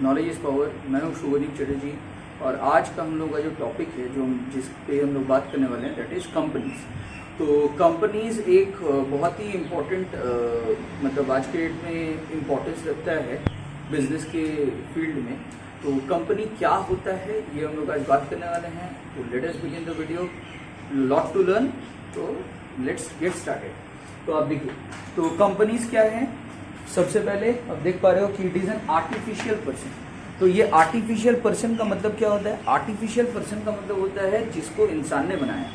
Knowledge is power. मैं हूँ शुभदीप चटर्जी और आज का हम लोग का जो टॉपिक है जिस पे हम लोग बात करने वाले हैं दैट इज़ कंपनीज। तो कंपनीज एक बहुत ही इम्पोर्टेंट मतलब आज के डेट में इम्पोर्टेंस रखता है बिजनेस के फील्ड में। तो कंपनी क्या होता है ये हम लोग आज बात करने वाले हैं। तो let us begin the video, lot to learn. तो लेट्स गेट स्टार्टेड। तो आप देखिए, तो कंपनीज क्या है। सबसे पहले आप देख पा रहे हो कि it is an artificial person. तो ये आर्टिफिशियल पर्सन का मतलब क्या होता है? आर्टिफिशियल पर्सन का मतलब होता है जिसको इंसान ने बनाया,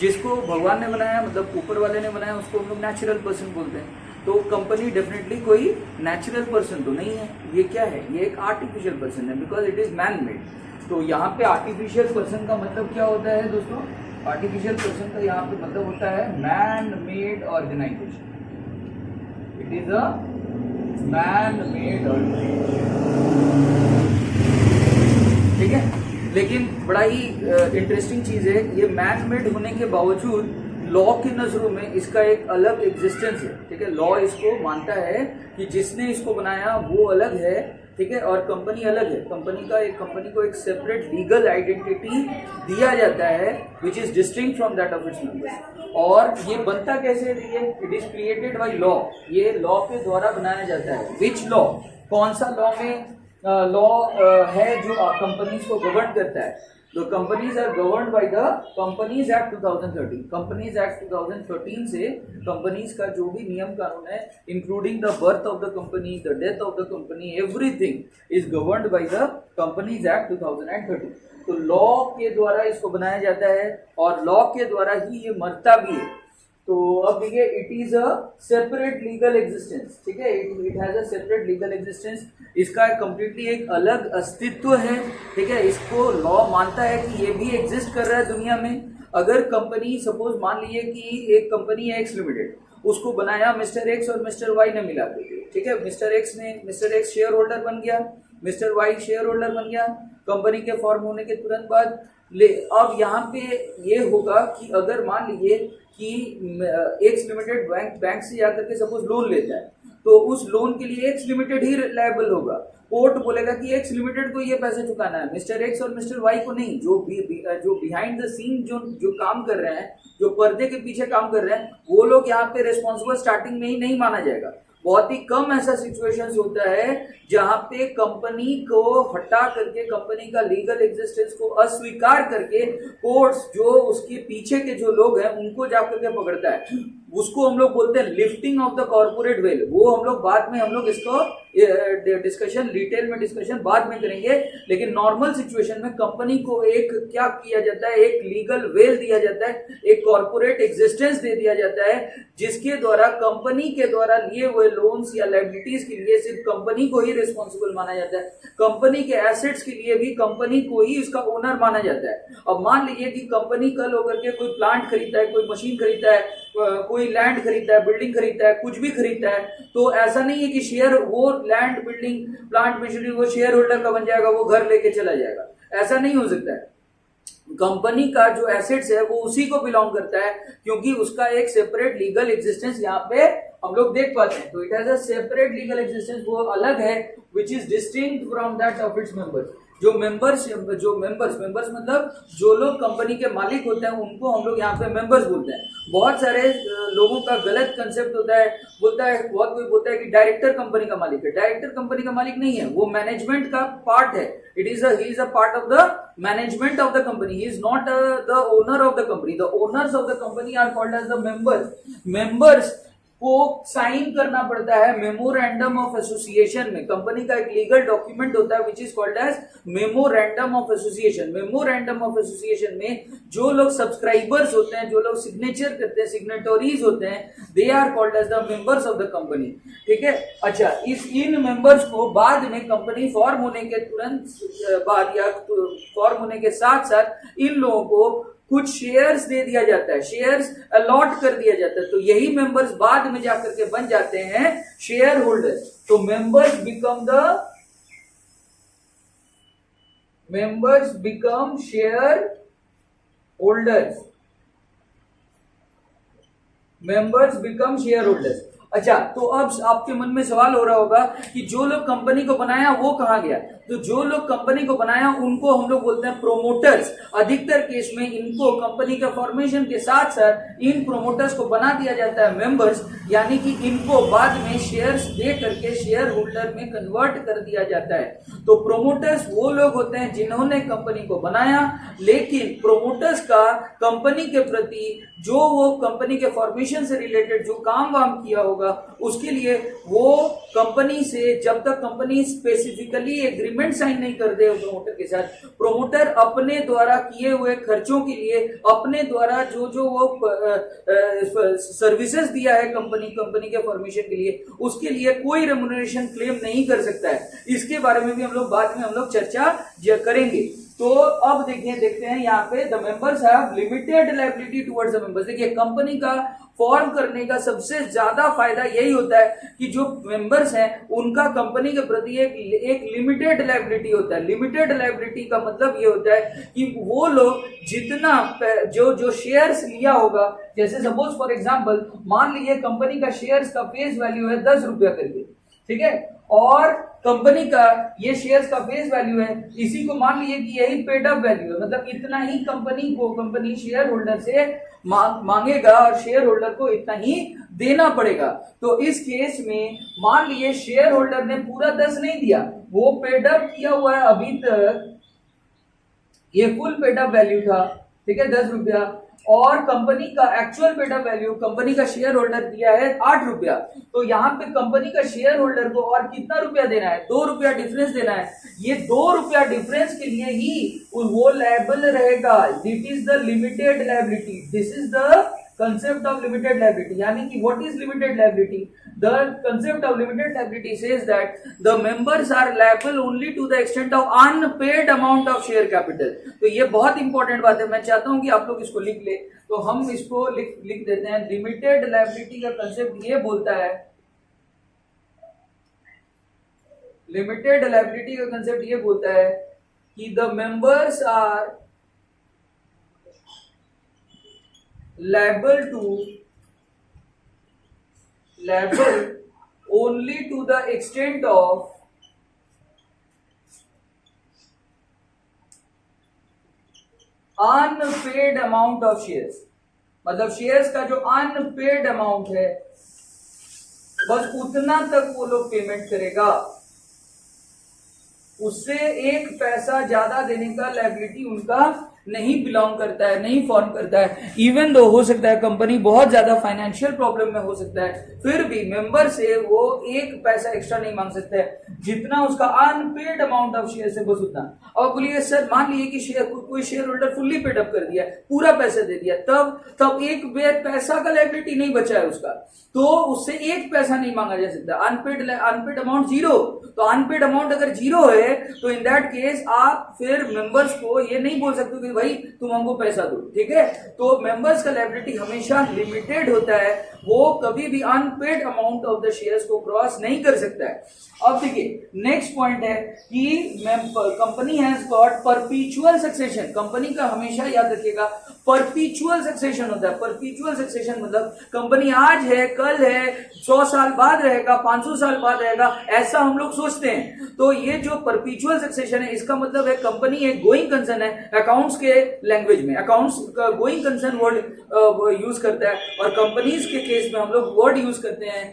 जिसको भगवान ने बनाया, मतलब ऊपर वाले ने बनाया, उसको हम लोग नेचुरल पर्सन बोलते हैं। तो कंपनी डेफिनेटली कोई नेचुरल पर्सन तो नहीं है, ये क्या है? ये एक आर्टिफिशियल पर्सन है because it is man made. तो यहाँ पे आर्टिफिशियल पर्सन का मतलब क्या होता है दोस्तों? आर्टिफिशियल पर्सन का यहाँ पे मतलब होता है man made organisation. It is a man made organisation, ठीक है। लेकिन बड़ा ही इंटरेस्टिंग चीज है, ये मैन मेड होने के बावजूद लॉ की नजरों में इसका एक अलग एग्जिस्टेंस है, ठीक है। लॉ इसको मानता है कि जिसने इसको बनाया वो अलग है, ठीक है, और कंपनी अलग है। कंपनी को एक सेपरेट लीगल आइडेंटिटी दिया जाता है which is distinct from that of its members. और ये बनता कैसे है? It is created by law. ये लॉ के द्वारा बनाया जाता है। Which law? कौन सा लॉ में लॉ है जो कंपनीज को गवर्न करता है? तो companies are governed by the companies act 2013। Companies act 2013 से कंपनीज का जो भी नियम कानून है, including the birth of the company, the death of the company, everything is governed by the companies act 2013। तो लॉ के द्वारा इसको बनाया जाता है और लॉ के द्वारा ही ये मरता भी है। तो अब देखिए, it is a separate legal existence, ठीक है। It has a separate legal existence. इसका कंप्लीटली एक अलग अस्तित्व है, ठीक है। इसको लॉ मानता है कि ये भी एग्जिस्ट कर रहा है दुनिया में। अगर कंपनी, सपोज मान लीजिए कि एक कंपनी है एक्स लिमिटेड, उसको बनाया मिस्टर एक्स और मिस्टर वाई ने मिला के, ठीक है। मिस्टर एक्स शेयर होल्डर बन गया, मिस्टर वाई शेयर होल्डर बन गया कंपनी के फॉर्म होने के तुरंत बाद। अब यहाँ पे ये होगा कि अगर मान लीजिए कि एक्स लिमिटेड बैंक से जाकर के सपोज लोन लेता है, तो उस लोन के लिए एक्स लिमिटेड ही लायबल होगा। कोर्ट बोलेगा कि एक्स लिमिटेड को ये पैसे चुकाना है, मिस्टर एक्स और मिस्टर वाई को नहीं। जो बिहाइंड द सीन जो काम कर रहे हैं, जो पर्दे के पीछे काम कर रहे हैं, वो लोग यहाँ पे रिस्पॉन्सिबल स्टार्टिंग में ही नहीं माना जाएगा। बहुत ही कम ऐसा सिचुएशंस होता है जहां पे कंपनी को हटा करके, कंपनी का लीगल एग्जिस्टेंस को अस्वीकार करके कोर्ट्स जो उसके पीछे के जो लोग हैं उनको जाकर के पकड़ता है। उसको हम लोग बोलते हैं lifting of the corporate veil. वो हम लोग बाद में, हम लोग इसको डिस्कशन, डिटेल में डिस्कशन बाद में करेंगे। लेकिन नॉर्मल सिचुएशन में कंपनी को एक क्या किया जाता है? एक लीगल वेल दिया जाता है, एक कॉर्पोरेट एग्जिस्टेंस दे दिया जाता है, जिसके द्वारा कंपनी के द्वारा लिए हुए लोन्स या लायबिलिटीज के लिए सिर्फ कंपनी को ही रिस्पॉन्सिबल माना जाता है। कंपनी के एसेट्स के लिए भी कंपनी को ही इसका ओनर माना जाता है। अब मान लीजिए कि कंपनी कल होकर के कोई प्लांट खरीदता है, कोई मशीन खरीदता है, कोई लैंड खरीदता है, बिल्डिंग खरीदता है, कुछ भी खरीदता है, तो ऐसा नहीं है कि शेयर, वो लैंड, बिल्डिंग, प्लांट, मशीनरी वो शेयर होल्डर का बन जाएगा, वो घर लेके चला जाएगा। ऐसा नहीं हो सकता है। कंपनी का जो एसेट्स है वो उसी को बिलोंग करता है, क्योंकि उसका एक सेपरेट लीगल एग्जिस्टेंस यहाँ पे हम लोग देख पाते हैं। तो it has a separate legal existence, वो अलग है, which is distinct from that of its members. जो मेंबर्स मतलब जो लोग कंपनी के मालिक होते हैं, उनको हम लोग यहाँ पे मेंबर्स बोलते हैं। बहुत सारे लोगों का गलत कंसेप्ट होता है, बहुत कोई बोलता है कि डायरेक्टर कंपनी का मालिक है। डायरेक्टर कंपनी का मालिक नहीं है, वो मैनेजमेंट का पार्ट है। He is a part of the management of the company, he is not the owner of the company. The owners of the company are called as the members को sign करना पड़ता है memorandum of association में। Company का एक legal document होता है which is called as memorandum of association. Memorandum of association में जो लोग सब्सक्राइबर्स होते हैं, जो लोग सिग्नेचर करते हैं, सिग्नेटरीज होते हैं, they are called as the members of the company, ठीक है। अच्छा, इन मेंबर्स को बाद में कंपनी फॉर्म होने के तुरंत बाद या फॉर्म होने के साथ साथ इन लोगों को कुछ शेयर्स दे दिया जाता है, शेयर्स अलॉट कर दिया जाता है। तो यही मेंबर्स बाद में जाकर के बन जाते हैं शेयर होल्डर्स। तो मेंबर्स बिकम शेयर होल्डर्स। अच्छा, तो अब आपके मन में सवाल हो रहा होगा कि जो लोग कंपनी को बनाया वो कहां गया। तो जो लोग कंपनी को बनाया उनको हम लोग बोलते हैं प्रोमोटर्स। अधिकतर केस में इनको कंपनी का फॉर्मेशन के साथ साथ इन प्रोमोटर्स को बना दिया जाता है मेंबर्स, यानी कि इनको बाद में शेयर्स दे करके शेयर होल्डर में कन्वर्ट कर दिया जाता है। तो प्रोमोटर्स वो लोग होते हैं जिन्होंने कंपनी को बनाया, लेकिन प्रोमोटर्स का कंपनी के प्रति जो वो कंपनी के फॉर्मेशन से रिलेटेड जो काम वाम किया होगा उसके लिए वो कंपनी से जब तक कंपनी स्पेसिफिकली एग्रीमेंट साइन नहीं कर दे प्रोमोटर के साथ, प्रोमोटर अपने द्वारा किए हुए खर्चों के लिए, अपने द्वारा जो जो वो सर्विसेज दिया है कंपनी के फॉर्मेशन के लिए, उसके लिए कोई रेम्युनरेशन क्लेम नहीं कर सकता है। इसके बारे में भी हम लोग बाद में हम लोग चर्चा करेंगे। तो अब देखते हैं यहाँ पे the members have limited liability towards the members. देखिए कंपनी का फॉर्म करने का सबसे ज्यादा फायदा यही होता है कि जो मेंबर्स हैं उनका कंपनी के प्रति एक लिमिटेड लायबिलिटी होता है। लिमिटेड लायबिलिटी का मतलब ये होता है कि वो लोग जितना जो शेयर्स लिया होगा, जैसे सपोज फॉर एग्जांपल मान लीजिए कंपनी का शेयर्स का फेस वैल्यू है 10 रुपया करके, ठीक है, और कंपनी का ये शेयर्स का फेस वैल्यू है, इसी को मान लीजिए कि यही पेड अप वैल्यू है, मतलब इतना ही कंपनी शेयर होल्डर से मांगेगा और शेयर होल्डर को इतना ही देना पड़ेगा। तो इस केस में मान लीजिए शेयर होल्डर ने पूरा 10 नहीं दिया, वो पेड अप किया हुआ है अभी तक, ये फुल पेड अप वैल्यू था, ठीक है 10 रुपया, और कंपनी का actual paid up value company का शेयर होल्डर दिया है 8 रुपया। तो यहाँ पे कंपनी का शेयर होल्डर को और कितना रुपया देना है, 2 रुपया डिफरेंस देना है। ये 2 रुपया डिफरेंस के लिए ही वो लायबल रहेगा। This is the limited liability, this is the concept of limited liability। यानी कि what is limited liability? The concept of limited liability says that the members are liable only to the extent of unpaid amount of share capital। तो ये बहुत important बात है, मैं चाहता हूं कि आप लोग इसको लिख ले। तो हम इसको लिख देते हैं। लिमिटेड लायबिलिटी का कंसेप्ट ये बोलता है, लिमिटेड लायबिलिटी का कंसेप्ट ये बोलता है कि the members are liable only to the extent of unpaid amount of shares। मतलब शेयर्स का जो अनपेड अमाउंट है बस उतना तक वो लोग पेमेंट करेगा, उससे 1 पैसा ज्यादा देने का लायबिलिटी उनका नहीं बिलोंग करता है, नहीं फॉर्म करता है। इवन दो हो सकता है कंपनी बहुत ज्यादा फाइनेंशियल प्रॉब्लम में हो सकता है, फिर भी मेंबर से वो 1 पैसा एक्स्ट्रा नहीं मांग सकता है, जितना उसका अनपेड अमाउंट ऑफ शेयर से बस उतना। और बोलिए सर मान लीजिए कि कोई share holder fully paid up कर दिया, पूरा पैसा दे दिया, तब 1 पैसा का लायबिलिटी नहीं बचा है उसका, तो उससे 1 पैसा नहीं मांगा जा सकता। अनपेड अमाउंट 0, तो अनपेड अमाउंट अगर 0 है तो इन दैट केस आप फिर मेंबर्स को ये नहीं बोल सकते कि भाई तुम हमको पैसा दो, ठीक है। तो मेंबर्स का लायबिलिटी हमेशा लिमिटेड होता है, वो कभी भी unpaid amount of the shares को क्रॉस नहीं कर सकता है। अब देखिए नेक्स्ट पॉइंट है कि company has got परपीचुअल succession. Company का हमेशा याद रखिएगा परपीचुअल सक्सेशन होता है। परपीचुअल सक्सेशन मतलब कंपनी आज है, कल है, 100 साल बाद रहेगा, 500 साल बाद रहेगा, ऐसा हम लोग सोचते हैं। तो ये जो परपीचुअल सक्सेशन है इसका मतलब है कंपनी एक गोइंग कंसर्न है। अकाउंट्स के लैंग्वेज में अकाउंट्स का गोइंग कंसर्न वर्ड यूज करता है, और कंपनीज के केस में हम लोग वर्ड यूज करते हैं,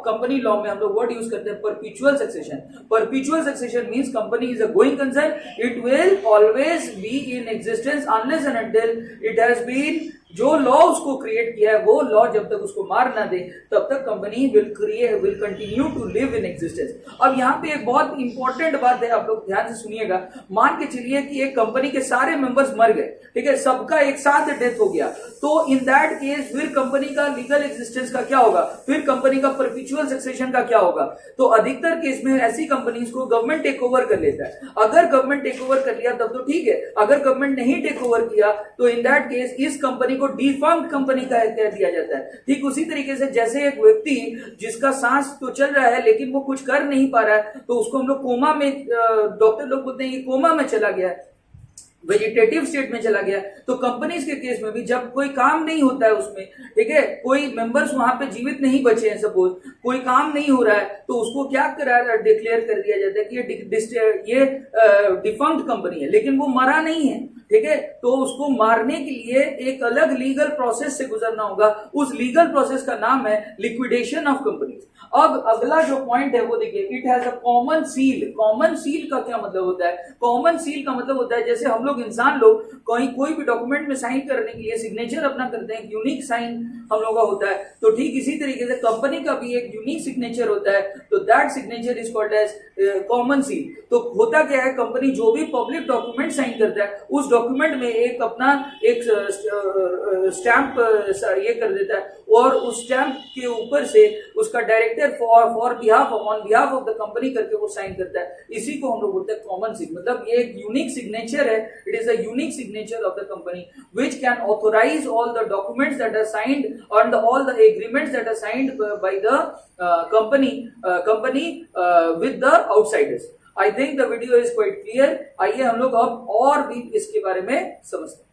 कंपनी लॉ में हम लोग वर्ड यूज करते हैं perpetual succession. Perpetual succession means company is a going concern, it will always be in existence unless and until it has been, जो लॉ उसको क्रिएट किया है वो लॉ जब तक उसको मार ना दे तब तक company will continue to live in existence. अब यहाँ पे एक बहुत इंपॉर्टेंट बात है, आप लोग ध्यान से सुनिएगा। मान के चलिए कि एक कंपनी के सारे मेंबर्स मर गए, ठीक है, सबका एक साथ डेथ हो गया, तो इन दैट केस फिर कंपनी का लीगल एग्जिस्टेंस का क्या होगा, फिर कंपनी का परपीचुअल सक्सेशन का क्या होगा। तो अधिकतर केस में ऐसी कंपनीज को गवर्नमेंट टेक ओवर कर लेता है। अगर गवर्नमेंट टेक ओवर कर लिया तब तो ठीक है, अगर गवर्नमेंट नहीं टेक ओवर किया तो इन दैट केस इस कंपनी को डिफर्म्ड कंपनी का कह दिया जाता है। ठीक उसी तरीके से जैसे एक व्यक्ति जिसका सांस तो चल रहा है लेकिन वो कुछ कर नहीं पा रहा है, तो उसको हम लोग कोमा में, डॉक्टर लोग बोलते हैं कि कोमा में चला गया है। वेजिटेटिव स्टेट में चला गया। तो कंपनीज के केस में भी जब कोई काम नहीं होता है उसमें, ठीक है, कोई मेंबर्स वहां पे जीवित नहीं बचे हैं, सपोज कोई काम नहीं हो रहा है, तो उसको क्या डिक्लेयर कर दिया जाता है कि ये डिफंक्ट कंपनी है, लेकिन वो मरा नहीं है, ठीक है, तो उसको मारने के लिए एक अलग लीगल प्रोसेस से गुजरना होगा। उस लीगल प्रोसेस का नाम है लिक्विडेशन ऑफ कंपनीज। अब अगला जो पॉइंट है वो देखिए, it has a common seal. Common seal का क्या मतलब होता है? कॉमन सील का मतलब होता है जैसे हम लोग इंसान लोग कोई भी डॉक्यूमेंट में साइन करने के लिए सिग्नेचर अपना करते हैं, यूनिक साइन हम लोग का होता है, तो ठीक इसी तरीके से कंपनी का भी एक यूनिक सिग्नेचर होता है, तो that signature is called as common seal. तो होता क्या है, कंपनी जो भी पब्लिक डॉक्यूमेंट साइन करता है उस डॉक्यूमेंट में एक अपना एक स्टैंप ये कर देता है, और उस स्टैंप के ऊपर से उसका director for behalf on behalf of the company करके वो साइन करता है। इसी को हम लोग बोलते हैं कॉमन सील। मतलब ये एक यूनिक सिग्नेचर है, it is a unique signature of the company which can authorise all the documents that are signed and all the agreements that are signed by the company with the outsiders. I think the video is quite clear. आइए हम लोग अब और भी इसके बारे में समझते हैं।